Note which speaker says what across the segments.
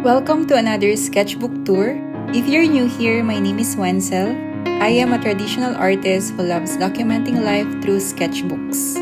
Speaker 1: Welcome to another sketchbook tour. If you're new here, my name is Wenzel. I am a traditional artist who loves documenting life through sketchbooks.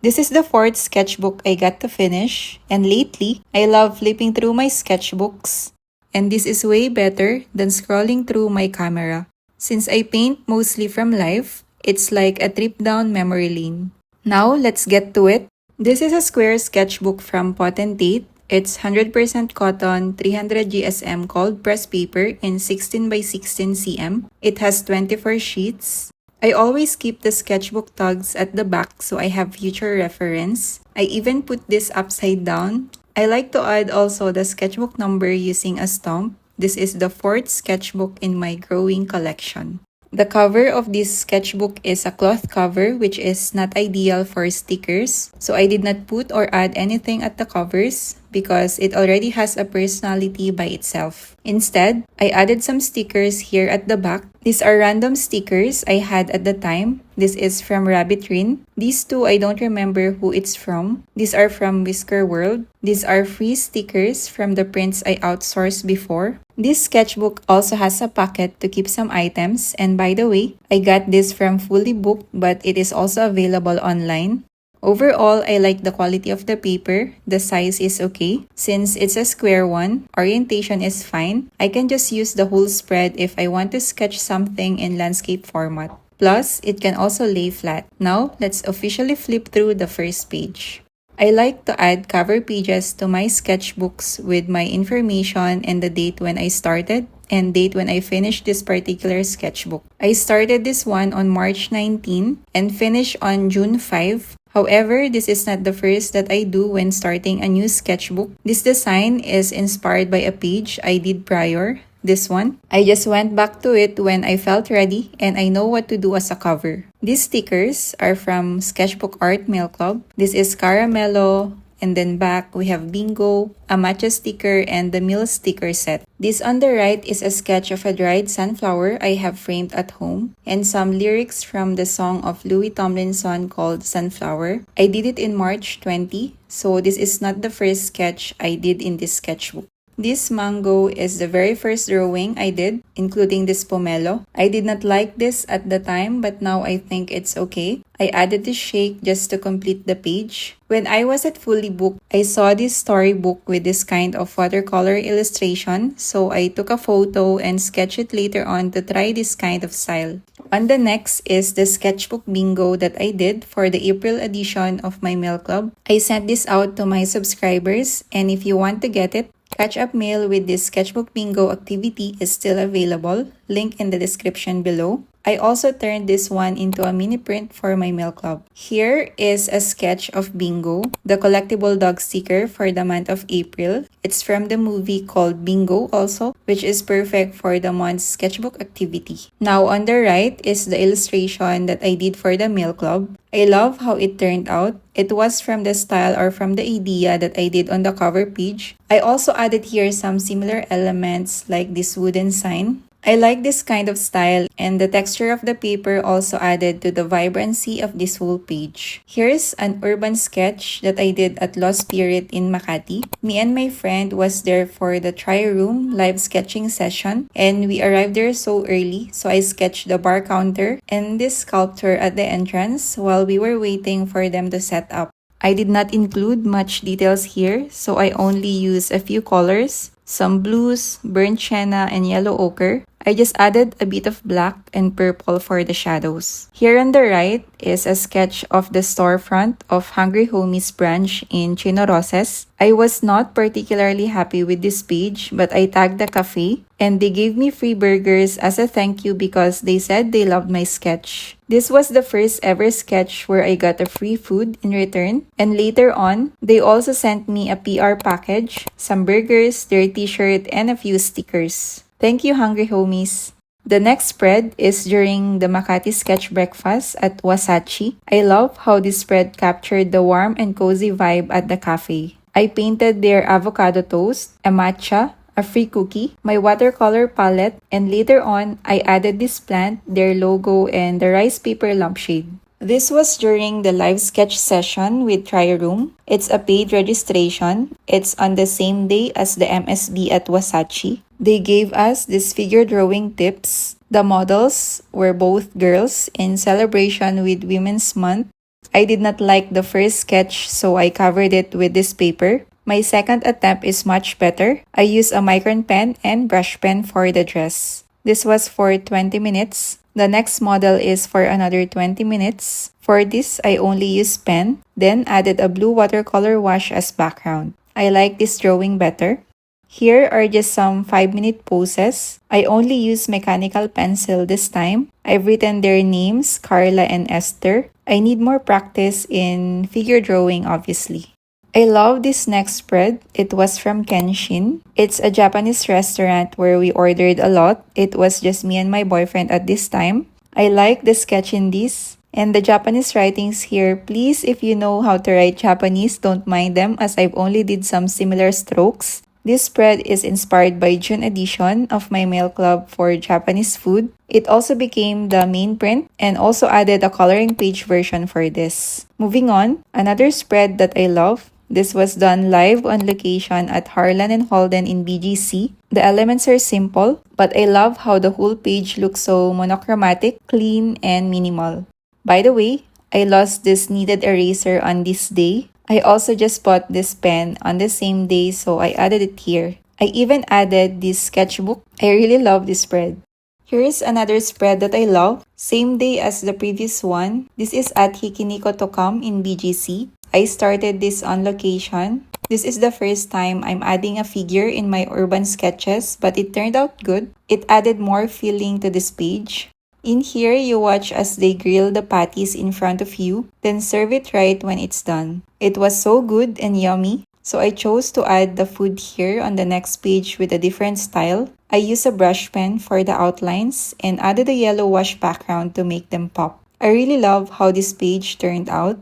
Speaker 1: This is the fourth sketchbook I got to finish, and lately, I love flipping through my sketchbooks. And this is way better than scrolling through my camera. Since I paint mostly from life, it's like a trip down memory lane. Now, let's get to it. This is a square sketchbook from Potentate. It's 100% cotton, 300 GSM cold press paper in 16 by 16 cm. It has 24 sheets. I always keep the sketchbook tags at the back so I have future reference. I even put this upside down. I like to add also the sketchbook number using a stamp. This is the fourth sketchbook in my growing collection. The cover of this sketchbook is a cloth cover which is not ideal for stickers. So I did not put or add anything at the covers because it already has a personality by itself. Instead, I added some stickers here at the back. These are random stickers I had at the time. This is from Rabbit Rin. These two I don't remember who it's from. These are from Whisker World. These are free stickers from the prints I outsourced before. This sketchbook also has a pocket to keep some items, and by the way, I got this from Fully Booked, but it is also available online. Overall, I like the quality of the paper. The size is okay. Since it's a square one, orientation is fine. I can just use the whole spread if I want to sketch something in landscape format. Plus, it can also lay flat. Now, let's officially flip through the first page. I like to add cover pages to my sketchbooks with my information and the date when I started and date when I finished this particular sketchbook. I started this one on March 19 and finished on June 5. However, this is not the first that I do when starting a new sketchbook. This design is inspired by a page I did prior. This one. I just went back to it when I felt ready and I know what to do as a cover. These stickers are from Sketchbook Art Mail Club. This is Caramello, and then back we have Bingo, a matcha sticker, and the meal sticker set. This on the right is a sketch of a dried sunflower I have framed at home, and some lyrics from the song of Louis Tomlinson called Sunflower. I did it in March 20, so this is not the first sketch I did in this sketchbook. This mango is the very first drawing I did, including this pomelo. I did not like this at the time, but now I think it's okay. I added this shake just to complete the page. When I was at Fully Booked, I saw this storybook with this kind of watercolor illustration, so I took a photo and sketched it later on to try this kind of style. On the next is the sketchbook bingo that I did for the April edition of my mail club. I sent this out to my subscribers, and if you want to get it, catch-up mail with this sketchbook bingo activity is still available, link in the description below. I also turned this one into a mini print for my mail club. Here is a sketch of Bingo, the collectible dog sticker for the month of April. It's from the movie called Bingo also, which is perfect for the month's sketchbook activity. Now on the right is the illustration that I did for the mail club. I love how it turned out. It was from the style or from the idea that I did on the cover page. I also added here some similar elements like this wooden sign. I like this kind of style, and the texture of the paper also added to the vibrancy of this whole page. Here's an urban sketch that I did at Lost Spirit in Makati. Me and my friend was there for the tri-room live sketching session, and we arrived there so early, so I sketched the bar counter and this sculpture at the entrance while we were waiting for them to set up. I did not include much details here, so I only used a few colors, some blues, burnt sienna, and yellow ochre. I just added a bit of black and purple for the shadows. Here on the right is a sketch of the storefront of Hungry Homies branch in Chino Roses. I was not particularly happy with this page, but I tagged the cafe and they gave me free burgers as a thank you because they said they loved my sketch. This was the first ever sketch where I got a free food in return, and later on, they also sent me a PR package, some burgers, their t-shirt, and a few stickers. Thank you, Hungry Homies! The next spread is during the Makati Sketch Breakfast at Wasachi. I love how this spread captured the warm and cozy vibe at the cafe. I painted their avocado toast, a matcha, a free cookie, my watercolor palette, and later on, I added this plant, their logo, and the rice paper lampshade. This was during the live sketch session with Try Room. It's a paid registration. It's on the same day as the MSB at Wasachi. They gave us these figure drawing tips. The models were both girls in celebration with Women's Month. I did not like the first sketch, so I covered it with this paper. My second attempt is much better. I used a micron pen and brush pen for the dress. This was for 20 minutes. The next model is for another 20 minutes. For this, I only used pen, then added a blue watercolor wash as background. I like this drawing better. Here are just some 5-minute poses. I only use mechanical pencil this time. I've written their names, Carla and Esther. I need more practice in figure drawing, obviously. I love this next spread. It was from Kenshin. It's a Japanese restaurant where we ordered a lot. It was just me and my boyfriend at this time. I like the sketch in this. And the Japanese writings here, please, if you know how to write Japanese, don't mind them as I've only did some similar strokes. This spread is inspired by June edition of my mail club for Japanese food. It also became the main print and also added a coloring page version for this. Moving on, another spread that I love. This was done live on location at Harlan and Holden in BGC. The elements are simple, but I love how the whole page looks so monochromatic, clean, and minimal. By the way, I lost this kneaded eraser on this day. I also just bought this pen on the same day, so I added it here. I even added this sketchbook. I really love this spread. Here is another spread that I love. Same day as the previous one. This is at Hikiniko Tokam in BGC. I started this on location. This is the first time I'm adding a figure in my urban sketches, but it turned out good. It added more feeling to this page. In here, you watch as they grill the patties in front of you, then serve it right when it's done. It was so good and yummy, so I chose to add the food here on the next page with a different style. I used a brush pen for the outlines and added a yellow wash background to make them pop. I really love how this page turned out.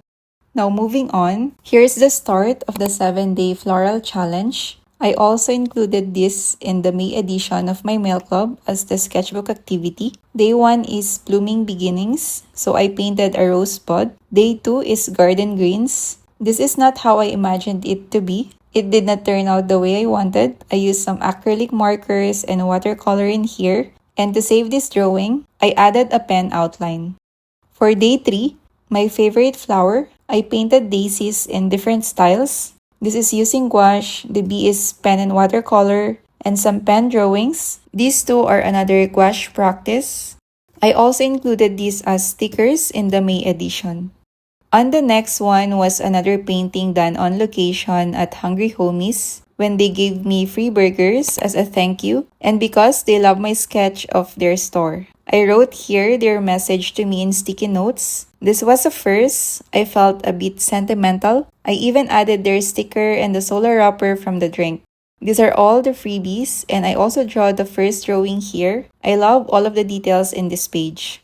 Speaker 1: Now moving on, here's the start of the 7-day floral challenge. I also included this in the May edition of my mail club as the sketchbook activity. Day 1 is blooming beginnings, so I painted a rose bud. Day 2 is garden greens. This is not how I imagined it to be. It did not turn out the way I wanted. I used some acrylic markers and watercolor in here. And to save this drawing, I added a pen outline. For day 3, my favorite flower, I painted daisies in different styles. This is using gouache, the B is pen and watercolor, and some pen drawings. These two are another gouache practice. I also included these as stickers in the May edition. On the next one was another painting done on location at Hungry Homies when they gave me free burgers as a thank you and because they love my sketch of their store. I wrote here their message to me in sticky notes. This was a first. I felt a bit sentimental. I even added their sticker and the solar wrapper from the drink. These are all the freebies and I also draw the first drawing here. I love all of the details in this page.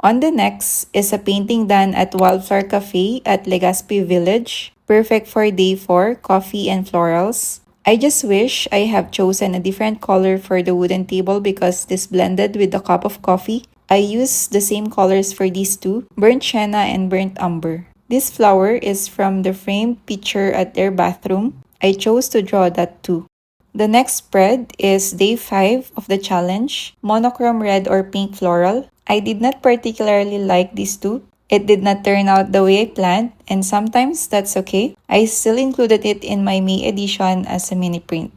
Speaker 1: On the next is a painting done at Wildflower Cafe at Legazpi Village. Perfect for day 4, coffee and florals. I just wish I have chosen a different color for the wooden table because this blended with the cup of coffee. I used the same colors for these two, burnt sienna and burnt umber. This flower is from the framed picture at their bathroom. I chose to draw that too. The next spread is day 5 of the challenge, monochrome red or pink floral. I did not particularly like these two. It did not turn out the way I planned, and sometimes that's okay. I still included it in my May edition as a mini print.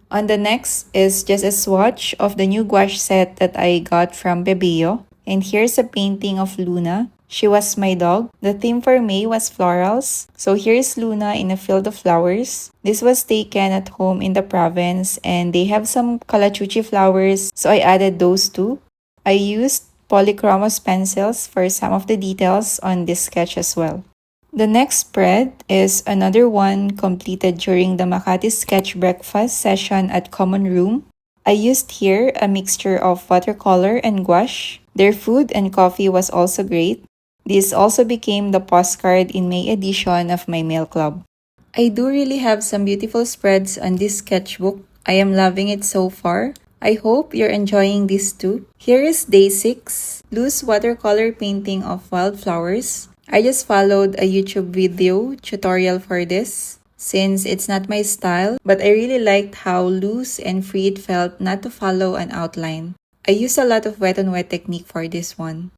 Speaker 1: On the next is just a swatch of the new gouache set that I got from Bebeo. And here's a painting of Luna. She was my dog. The theme for May was florals. So here's Luna in a field of flowers. This was taken at home in the province and they have some calachuchi flowers, so I added those too. I used polychromos pencils for some of the details on this sketch as well. The next spread is another one completed during the Makati Sketch Breakfast session at Common Room. I used here a mixture of watercolor and gouache. Their food and coffee was also great. This also became the postcard in May edition of my mail club. I do really have some beautiful spreads on this sketchbook. I am loving it so far. I hope you're enjoying this too. Here is day 6, loose watercolor painting of wildflowers. I just followed a YouTube video tutorial for this since it's not my style, but I really liked how loose and free it felt not to follow an outline. I used a lot of wet on wet technique for this one.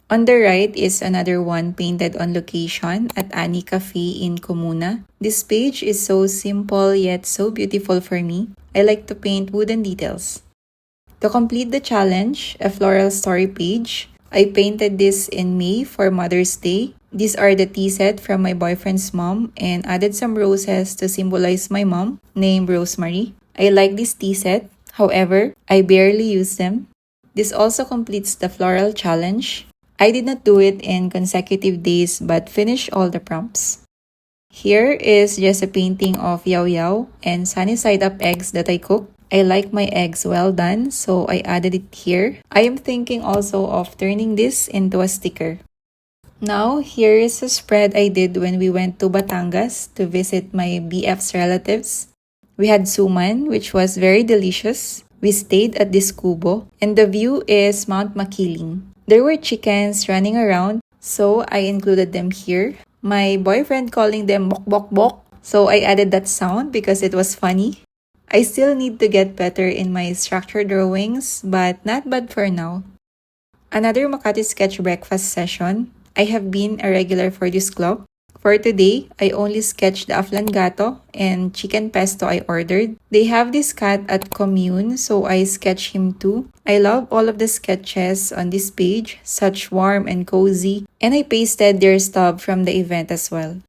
Speaker 1: On the right is another one painted on location at Annie Cafe in Comuna. This page is so simple yet so beautiful for me. I like to paint wooden details. To complete the challenge, a floral story page, I painted this in May for Mother's Day. These are the tea set from my boyfriend's mom and added some roses to symbolize my mom, named Rosemary. I like this tea set, however, I barely use them. This also completes the floral challenge. I did not do it in consecutive days but finished all the prompts. Here is just a painting of Yao Yao and sunny side up eggs that I cooked. I like my eggs well done, so I added it here. I am thinking also of turning this into a sticker. Now, here is a spread I did when we went to Batangas to visit my BF's relatives. We had suman, which was very delicious. We stayed at this kubo, and the view is Mount Makiling. There were chickens running around, so I included them here. My boyfriend calling them bok bok bok, so I added that sound because it was funny. I still need to get better in my structured drawings, but not bad for now. Another Makati Sketch breakfast session. I have been a regular for this club. For today, I only sketched the aflangato and chicken pesto I ordered. They have this cat at Commune, so I sketched him too. I love all of the sketches on this page, such warm and cozy, and I pasted their stub from the event as well.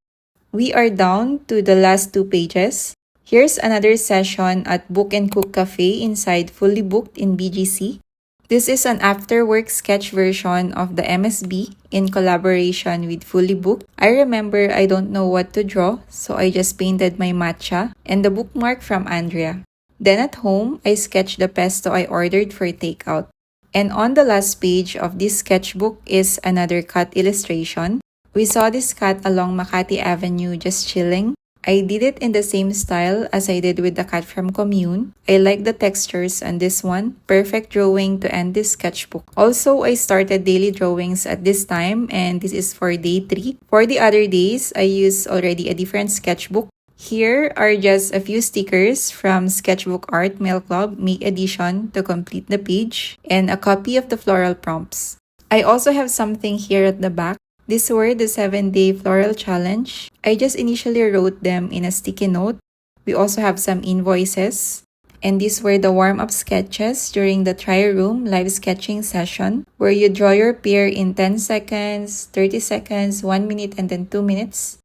Speaker 1: We are down to the last two pages. Here's another session at Book and Cook Cafe inside Fully Booked in BGC. This is an after-work sketch version of the MSB in collaboration with Fully Booked. I remember I don't know what to draw, so I just painted my matcha and the bookmark from Andrea. Then at home, I sketched the pesto I ordered for takeout. And on the last page of this sketchbook is another cat illustration. We saw this cat along Makati Avenue just chilling. I did it in the same style as I did with the cat from Commune. I like the textures on this one. Perfect drawing to end this sketchbook. Also, I started daily drawings at this time and this is for day 3. For the other days, I used already a different sketchbook. Here are just a few stickers from Sketchbook Art Mail Club Make Edition to complete the page and a copy of the floral prompts. I also have something here at the back. These were the 7-day floral challenge. I just initially wrote them in a sticky note. We also have some invoices. And these were the warm-up sketches during the Try Room live sketching session where you draw your peer in 10 seconds, 30 seconds, 1 minute, and then 2 minutes.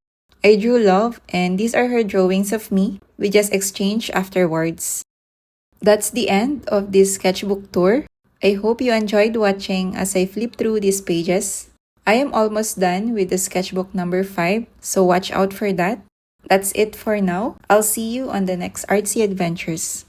Speaker 1: I drew Love and these are her drawings of me. We just exchanged afterwards. That's the end of this sketchbook tour. I hope you enjoyed watching as I flip through these pages. I am almost done with the sketchbook number 5, so watch out for that. That's it for now. I'll see you on the next artsy adventures.